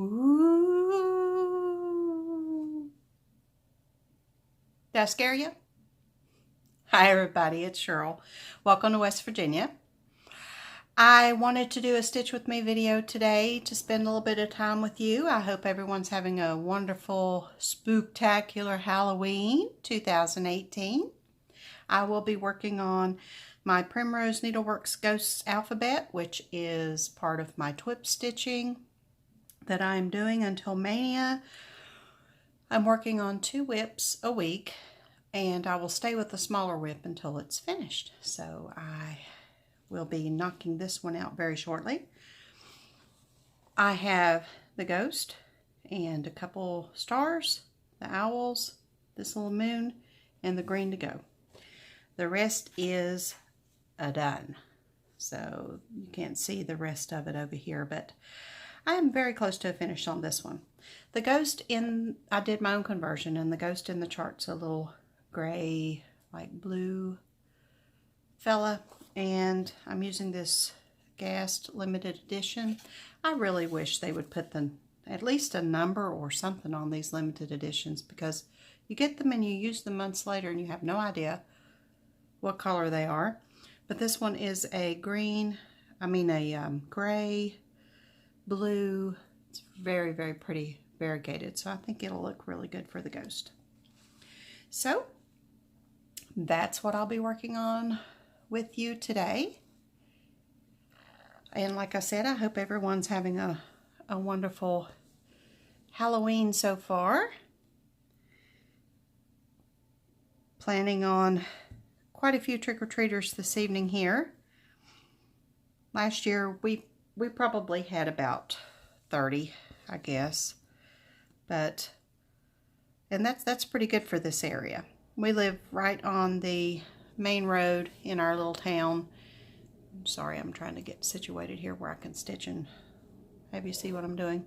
Ooh. Did I scare you? Hi everybody, it's Cheryl. Welcome to West Virginia. I wanted to do a Stitch With Me video today to spend a little bit of time with you. I hope everyone's having a wonderful, spooktacular Halloween 2018. I will be working on my Primrose Needleworks Ghosts Alphabet, which is part of my TWIP stitching that I'm doing until Mania. I'm working on 2 whips a week, and I will stay with the smaller whip until it's finished. So I will be knocking this one out very shortly. I have the ghost and a couple stars, the owls, this little moon, and the green to go. The rest is done. So you can't see the rest of it over here, but I am very close to a finish on this one. The ghost I did my own conversion, and the ghost in the chart's a little gray, like blue fella, and I'm using this Gast limited edition. I really wish they would put at least a number or something on these limited editions, because you get them and you use them months later and you have no idea what color they are. But this one is a gray, blue. It's very, very pretty variegated, so I think it'll look really good for the ghost. So that's what I'll be working on with you today. And like I said, I hope everyone's having a wonderful Halloween so far. Planning on quite a few trick-or-treaters this evening here. Last year we probably had about 30, I guess. And that's pretty good for this area. We live right on the main road in our little town. Sorry, I'm trying to get situated here where I can stitch and have you see what I'm doing.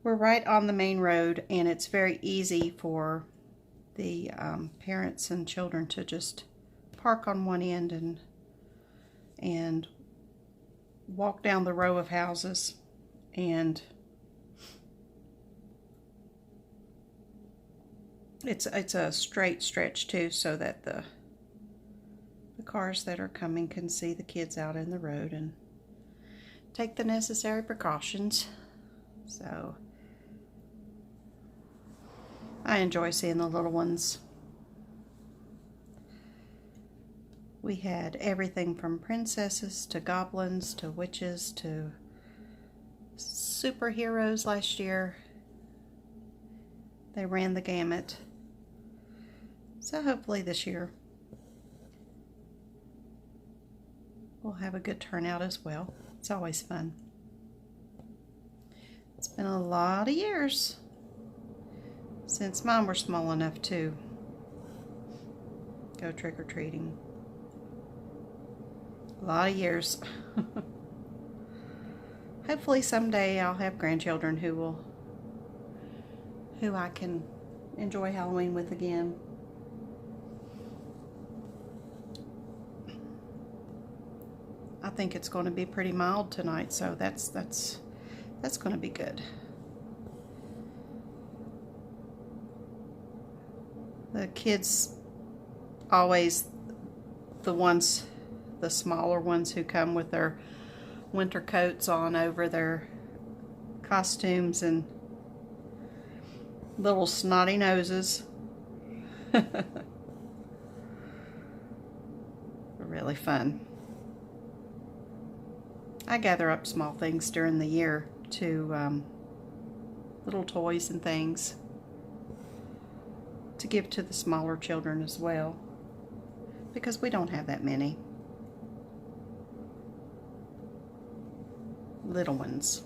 We're right on the main road, and it's very easy for the parents and children to just park on one end and walk down the row of houses, and it's a straight stretch too, so that the cars that are coming can see the kids out in the road and take the necessary precautions. So I enjoy seeing the little ones. We had everything from princesses to goblins to witches to superheroes last year. They ran the gamut. So hopefully this year we'll have a good turnout as well. It's always fun. It's been a lot of years since mine were small enough to go trick-or-treating. A lot of years. Hopefully someday I'll have grandchildren who I can enjoy Halloween with again. I think it's going to be pretty mild tonight, so that's going to be good. The kids always the smaller ones who come with their winter coats on over their costumes and little snotty noses. Really fun. I gather up small things during the year to little toys and things to give to the smaller children as well, because we don't have that many little ones.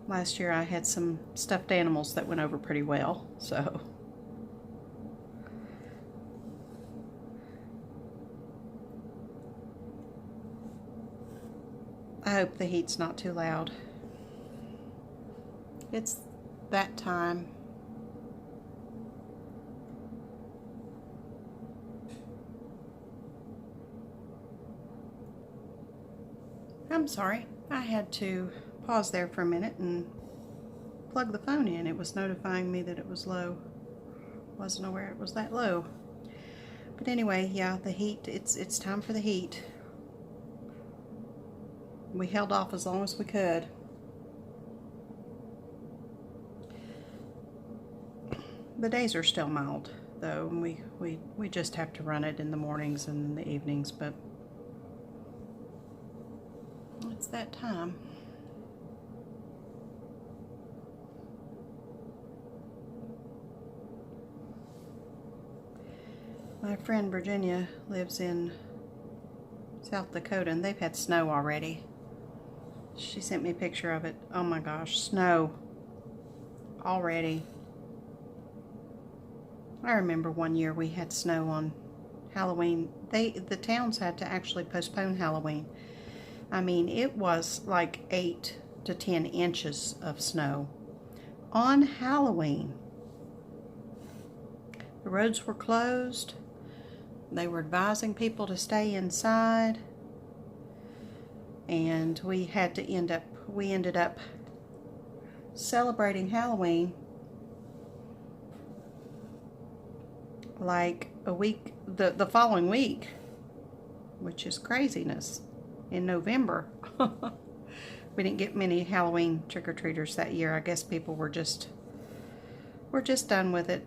Last year I had some stuffed animals that went over pretty well, so I hope the heat's not too loud. It's that time. I'm I'm sorry. I had to pause there for a minute and plug the phone in. It was notifying me that it was low. Wasn't aware it was that low. But anyway, yeah, the heat, it's time for the heat. We held off as long as we could. The days are still mild, though, and we just have to run it in the mornings and in the evenings, but it's that time. My friend Virginia lives in South Dakota, and they've had snow already. She sent me a picture of it. Oh my gosh, snow already. I remember one year we had snow on Halloween. The towns had to actually postpone Halloween. I mean, it was like 8 to 10 inches of snow on Halloween. The roads were closed. They were advising people to stay inside. And we ended up celebrating Halloween like a week, the following week, which is craziness, in November. We didn't get many Halloween trick-or-treaters that year. I guess people were just done with it.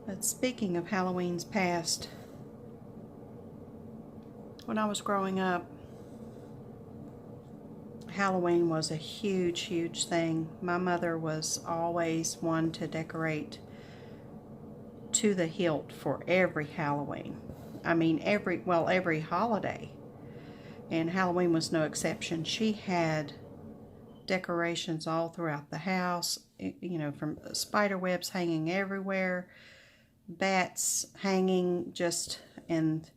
But speaking of Halloween's past, when I was growing up, Halloween was a huge, huge thing. My mother was always one to decorate to the hilt for every Halloween. I mean, every holiday. And Halloween was no exception. She had decorations all throughout the house, you know, from spider webs hanging everywhere, bats hanging and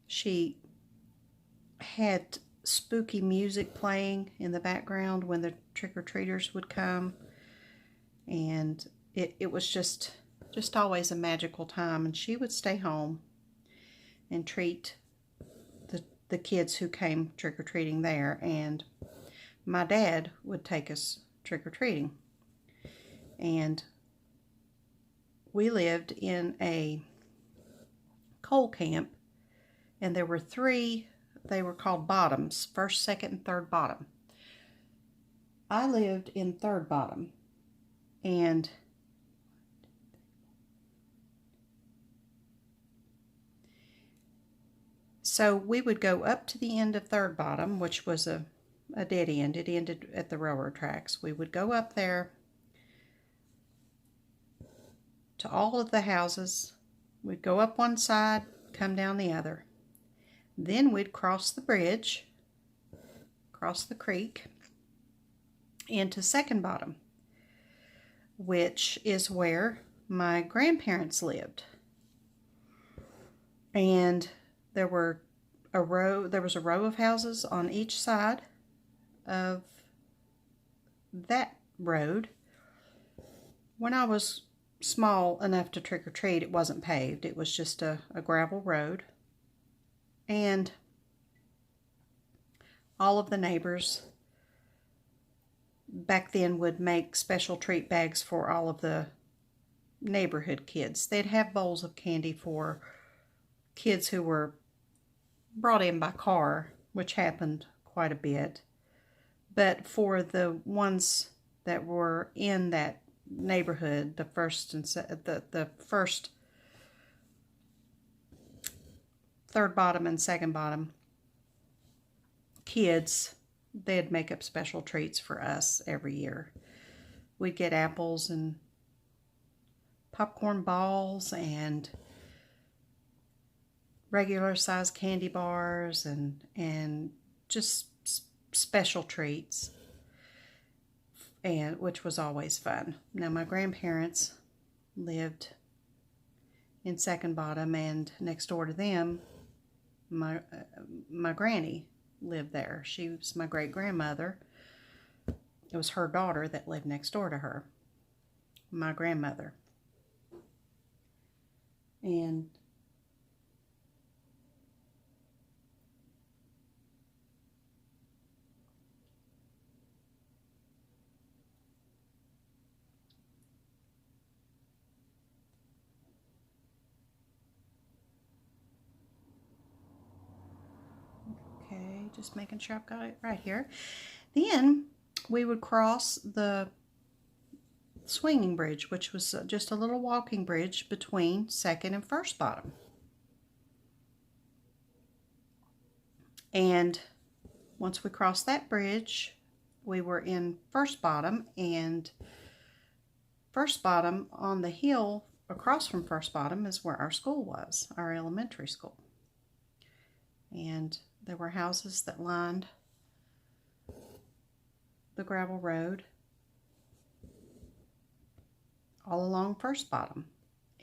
she had spooky music playing in the background when the trick-or-treaters would come, and it was just always a magical time. And she would stay home and treat the kids who came trick-or-treating there, and my dad would take us trick-or-treating. And we lived in a coal camp, and there were 3, they were called bottoms, first, second, and third bottom. I lived in third bottom, and so we would go up to the end of third bottom, which was a dead end. It ended at the railroad tracks. We would go up there to all of the houses. We'd go up one side, come down the other. Then we'd cross the bridge, cross the creek, into second bottom, which is where my grandparents lived. And there was a row of houses on each side of that road. When I was small enough to trick-or-treat, it wasn't paved. It was just a gravel road. And all of the neighbors back then would make special treat bags for all of the neighborhood kids. They'd have bowls of candy for kids who were brought in by car, which happened quite a bit. But for the ones that were in that neighborhood, the first third bottom and second bottom kids, they'd make up special treats for us every year. We'd get apples and popcorn balls and regular size candy bars and just special treats, and which was always fun. Now my grandparents lived in second bottom, and next door to them, my granny lived there. She was my great-grandmother. It was her daughter that lived next door to her, my grandmother. And okay, just making sure I've got it right here. Then we would cross the swinging bridge, which was just a little walking bridge between Second and First Bottom. And once we crossed that bridge, we were in First Bottom, and First Bottom, on the hill across from First Bottom, is where our school was, our elementary school. And there were houses that lined the gravel road all along First Bottom.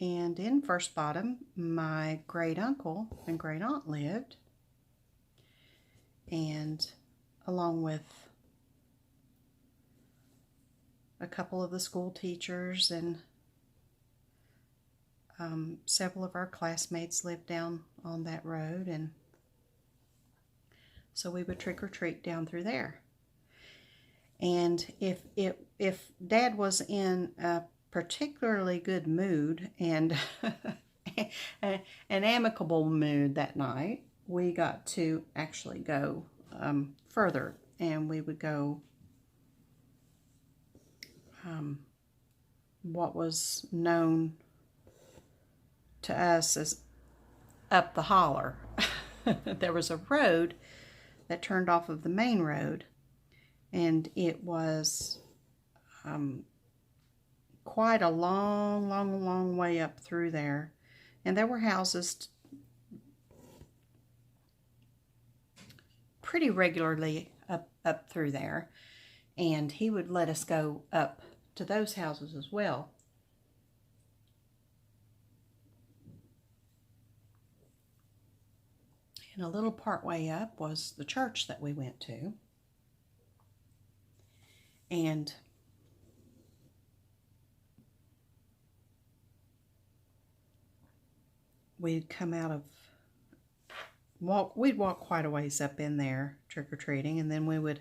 And in First Bottom, my great uncle and great aunt lived, and along with a couple of the school teachers, and several of our classmates lived down on that road, and so we would trick or treat down through there. And if Dad was in a particularly good mood and an amicable mood that night, we got to actually go further, and we would go what was known to us as up the holler. There was a road that turned off of the main road, and it was quite a long way up through there, and there were houses pretty regularly up through there, and he would let us go up to those houses as well. And a little part way up was the church that we went to. And we'd come out of we'd walk quite a ways up in there trick-or-treating, and then we would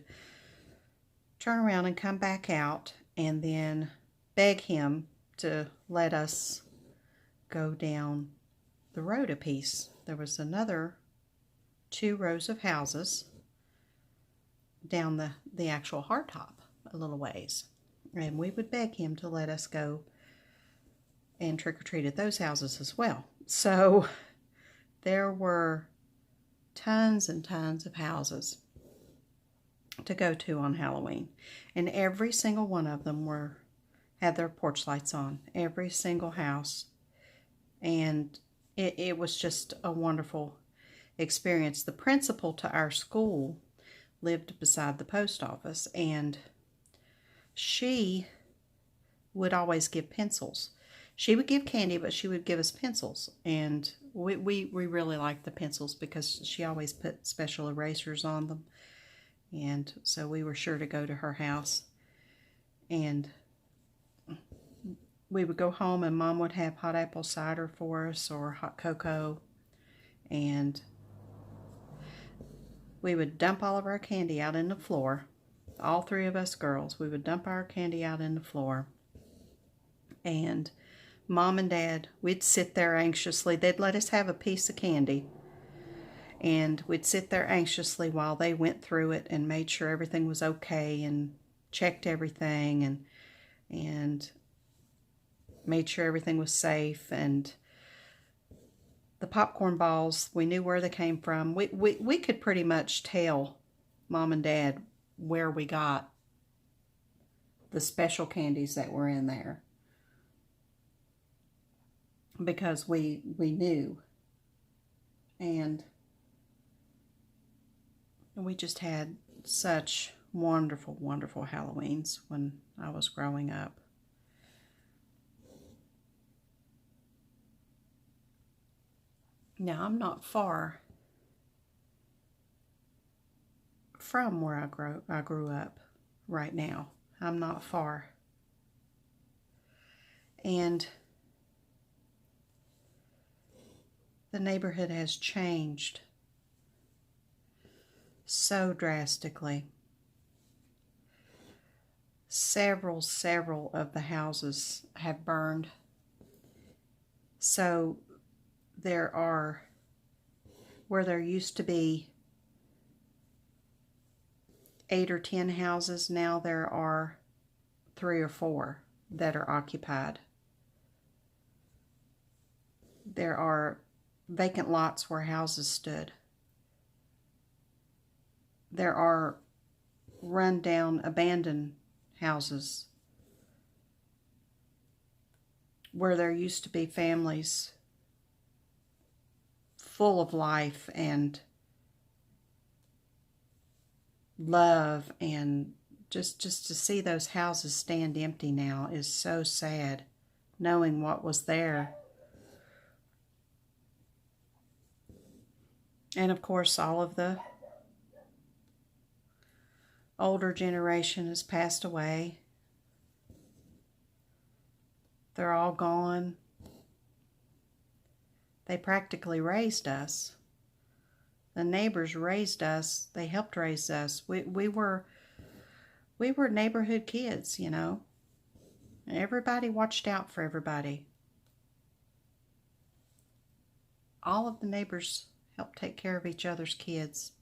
turn around and come back out and then beg him to let us go down the road a piece. There was another 2 rows of houses down the actual hardtop a little ways, and we would beg him to let us go and trick-or-treat at those houses as well. So there were tons and tons of houses to go to on Halloween, and every single one of them had their porch lights on, every single house, and it was just a wonderful experience. The principal to our school lived beside the post office, and she would always give pencils. She would give candy, but she would give us pencils, and we really liked the pencils because she always put special erasers on them, and so we were sure to go to her house. And we would go home, and Mom would have hot apple cider for us or hot cocoa, and we would dump all of our candy out in the floor. All 3 of us girls, we would dump our candy out in the floor, and Mom and Dad, we'd sit there anxiously. They'd let us have a piece of candy, and we'd sit there anxiously while they went through it and made sure everything was okay and checked everything and made sure everything was safe. And the popcorn balls, we knew where they came from. We could pretty much tell Mom and Dad where we got the special candies that were in there, because we knew. And we just had such wonderful, wonderful Halloweens when I was growing up. Now, I'm not far from where I grew up right now. I'm not far. And the neighborhood has changed so drastically. Several of the houses have burned. So there are, where there used to be 8 or 10 houses, now there are 3 or 4 that are occupied. There are vacant lots where houses stood. There are run-down, abandoned houses where there used to be families full of life and love, and just to see those houses stand empty now is so sad, knowing what was there. And of course, all of the older generation has passed away. They're all gone. They practically raised us. The neighbors raised us. They helped raise us. We were neighborhood kids, you know. Everybody watched out for everybody. All of the neighbors helped take care of each other's kids.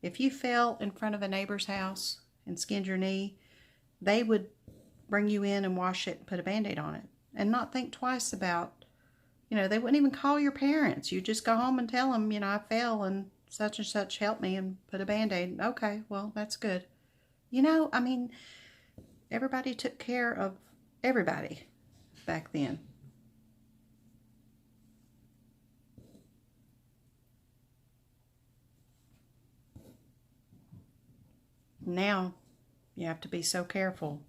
If you fell in front of a neighbor's house and skinned your knee, they would bring you in and wash it and put a Band-Aid on it and not think twice about, you know, they wouldn't even call your parents. You just go home and tell them, you know, I fell and such helped me and put a Band-Aid. Okay, well, that's good. You know, I mean, everybody took care of everybody back then. Now, you have to be so careful.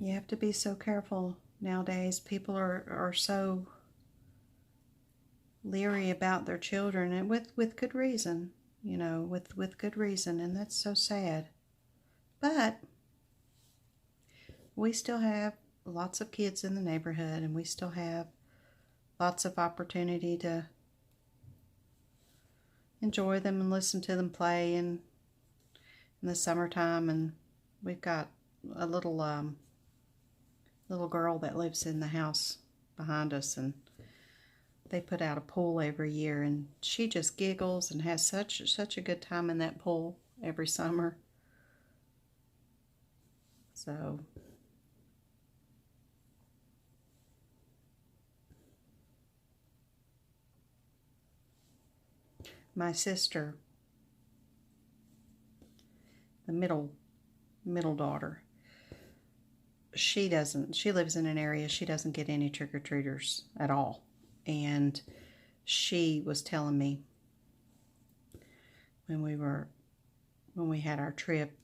You have to be so careful nowadays. People are so leery about their children, and with good reason, you know, with good reason, and that's so sad. But we still have lots of kids in the neighborhood, and we still have lots of opportunity to enjoy them and listen to them play in the summertime. And we've got a little girl that lives in the house behind us, and they put out a pool every year, and she just giggles and has such a good time in that pool every summer. So my sister, the middle daughter, she lives in an area, she doesn't get any trick-or-treaters at all. And she was telling me when we had our trip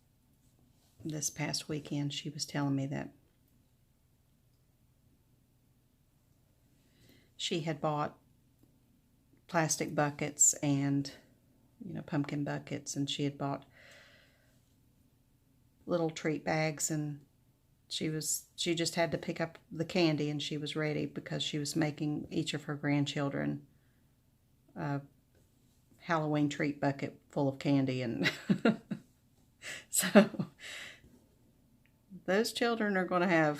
this past weekend, she was telling me that she had bought plastic buckets and, you know, pumpkin buckets, and she had bought little treat bags, and she just had to pick up the candy, and she was ready because she was making each of her grandchildren a Halloween treat bucket full of candy. And so those children are going to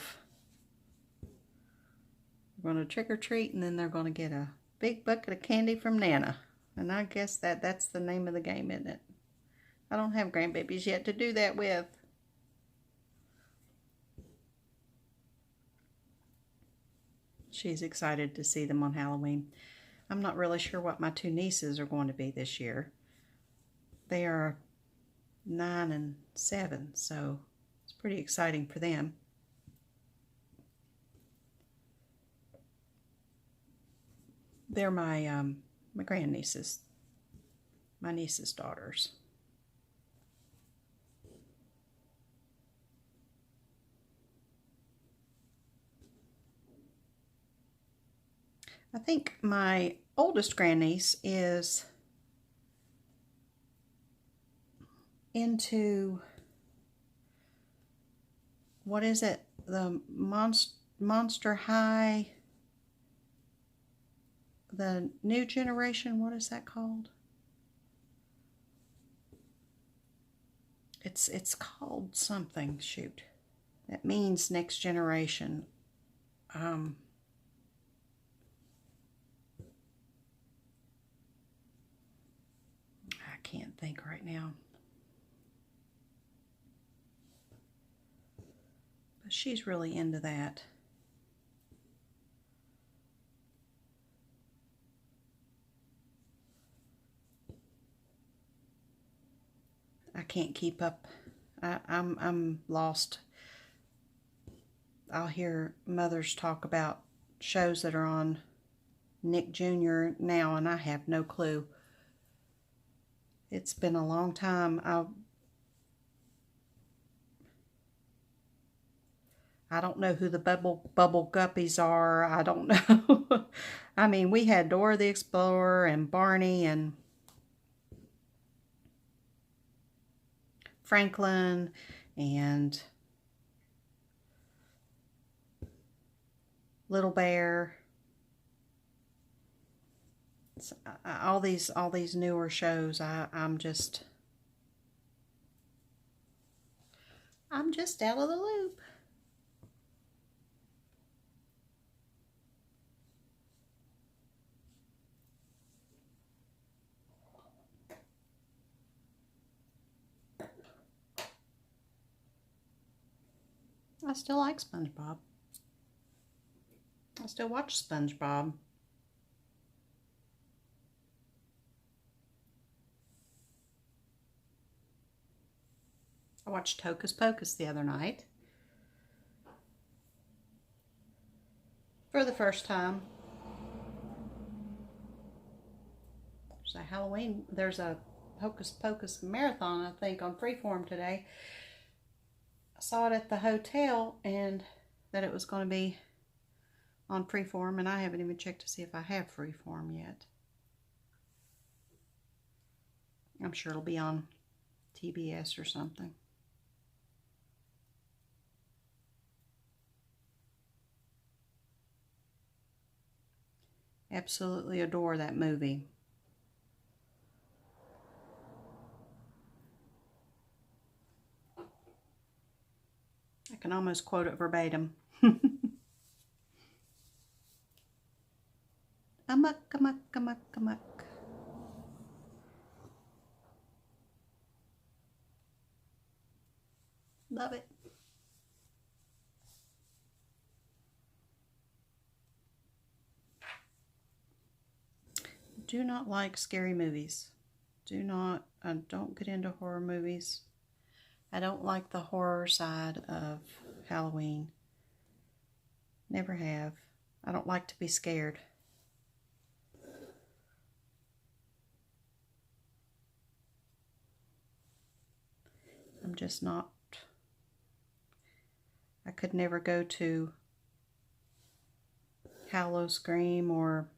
trick or treat, and then they're going to get a big bucket of candy from Nana. And I guess that's the name of the game, isn't it? I don't have grandbabies yet to do that with. She's excited to see them on Halloween. I'm not really sure what my 2 nieces are going to be this year. They are 9 and 7, so it's pretty exciting for them. They're my grandnieces, my niece's daughters. I think my oldest grandniece is into what is it? The Monster High, the new generation, what is that called? It's called something, shoot. That means next generation. I can't think right now. But she's really into that. I can't keep up. I'm lost. I'll hear mothers talk about shows that are on Nick Jr. now, and I have no clue. It's been a long time. I don't know who the Bubble Guppies are. I don't know. I mean, we had Dora the Explorer and Barney and Franklin and Little Bear. All these newer shows. I'm just out of the loop. I still like SpongeBob. I still watch SpongeBob. I watched Hocus Pocus the other night. For the first time. There's a Hocus Pocus marathon, I think, on Freeform today. I saw it at the hotel and that it was going to be on Freeform, and I haven't even checked to see if I have Freeform yet. I'm sure it'll be on TBS or something. Absolutely adore that movie. I can almost quote it verbatim. Amuck, amuck, amuck, amuck. Love it. Do not like scary movies. Don't get into horror movies. I don't like the horror side of Halloween. Never have. I don't like to be scared. I'm just not. I could never go to Howl-O-Scream or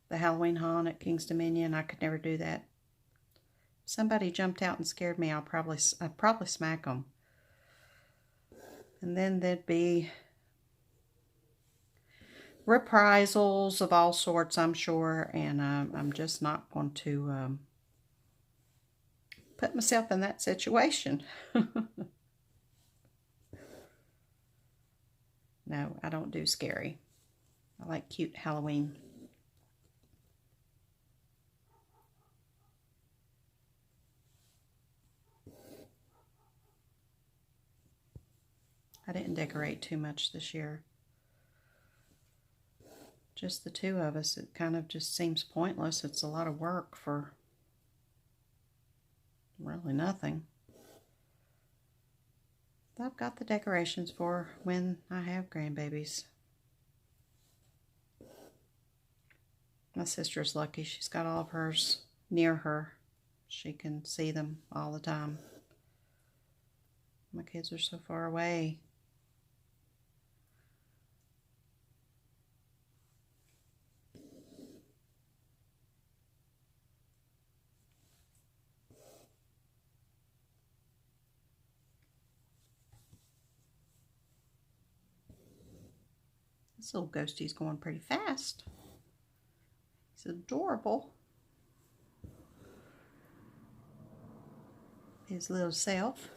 the Halloween Haunt at King's Dominion. I could never do that. If somebody jumped out and scared me, I'd probably smack them. And then there'd be reprisals of all sorts, I'm sure, and I'm just not going to put myself in that situation. No, I don't do scary. I like cute Halloween. I didn't decorate too much this year. Just the two of us. It kind of just seems pointless. It's a lot of work for really nothing. I've got the decorations for when I have grandbabies. My sister's lucky. She's got all of hers near her. She can see them all the time. My kids are so far away. This little ghostie's going pretty fast. He's adorable. His little self.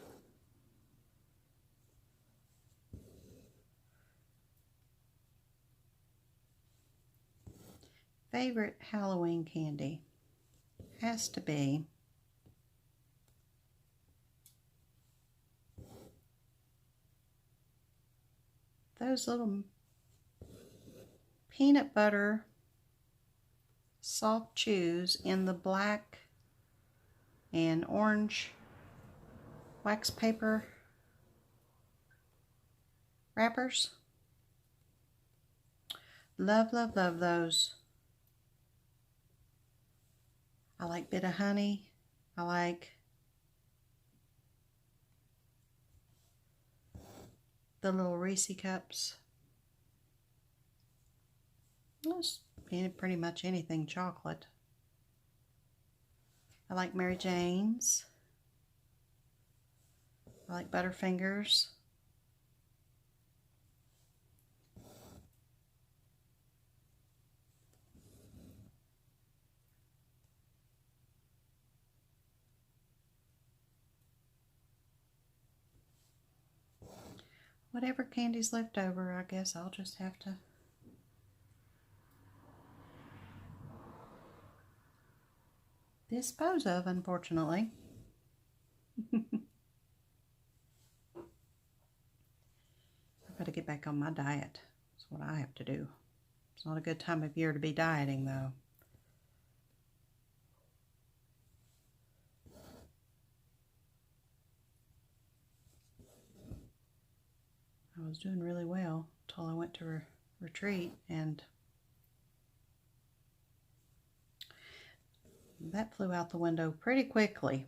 Favorite Halloween candy has to be those little peanut butter soft chews in the black and orange wax paper wrappers. Love, love, love those. I like Bit of Honey. I like the little Reese cups. Just pretty much anything chocolate. I like Mary Jane's. I like Butterfingers. Whatever candy's left over, I guess I'll just have to dispose of, unfortunately. I've got to get back on my diet. That's what I have to do. It's not a good time of year to be dieting, though. I was doing really well until I went to retreat, and that flew out the window pretty quickly.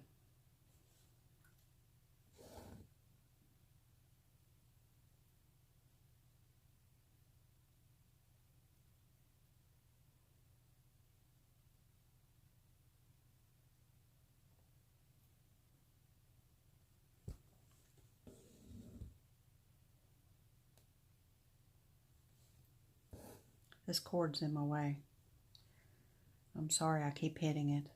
This cord's in my way. I'm sorry I keep hitting it.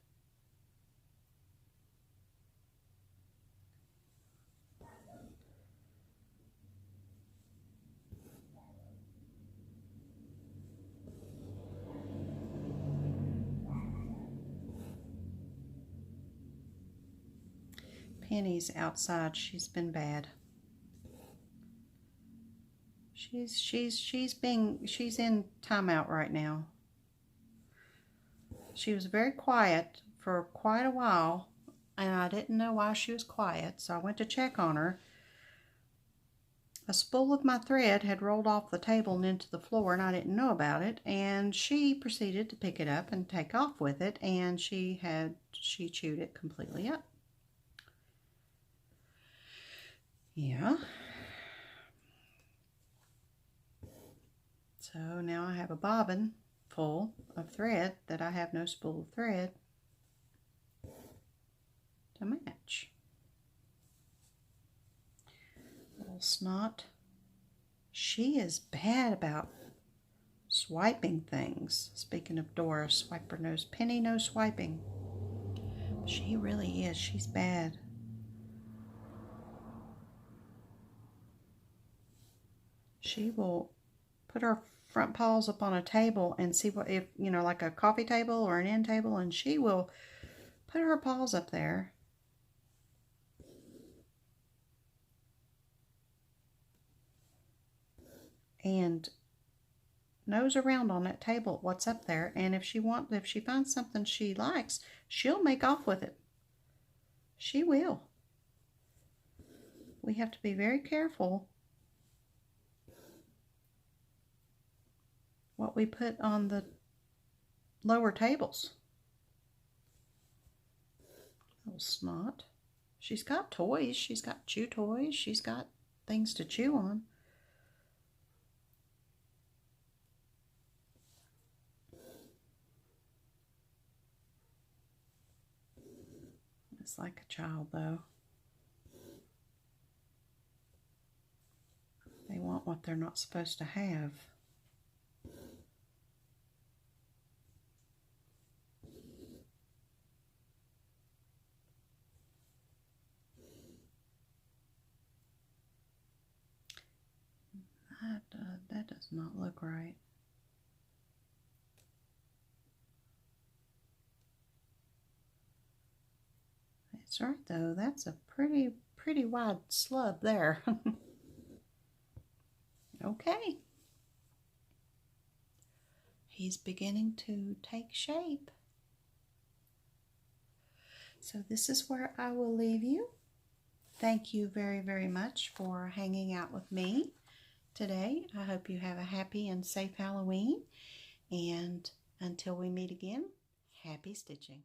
Penny's outside. She's been bad. She's in timeout right now. She was very quiet for quite a while, and I didn't know why she was quiet, so I went to check on her. A spool of my thread had rolled off the table and into the floor, and I didn't know about it, and she proceeded to pick it up and take off with it, and she chewed it completely up. Yeah. So now I have a bobbin full of thread that I have no spool of thread to match. Little snot. She is bad about swiping things. Speaking of Dora, swiper nose. Penny, no swiping. She really is. She's bad. She will put her front paws up on a table and see what, if you know, like a coffee table or an end table, and she will put her paws up there and nose around on that table what's up there, and if she finds something she likes, she'll make off with it. She will. We have to be very careful what we put on the lower tables. Little snot. She's got toys. She's got chew toys. She's got things to chew on. It's like a child, though. They want what they're not supposed to have. That does not look right. That's right though. That's a pretty wide slub there. Okay. He's beginning to take shape. So this is where I will leave you. Thank you very much for hanging out with me today. I hope you have a happy and safe Halloween. And until we meet again, happy stitching.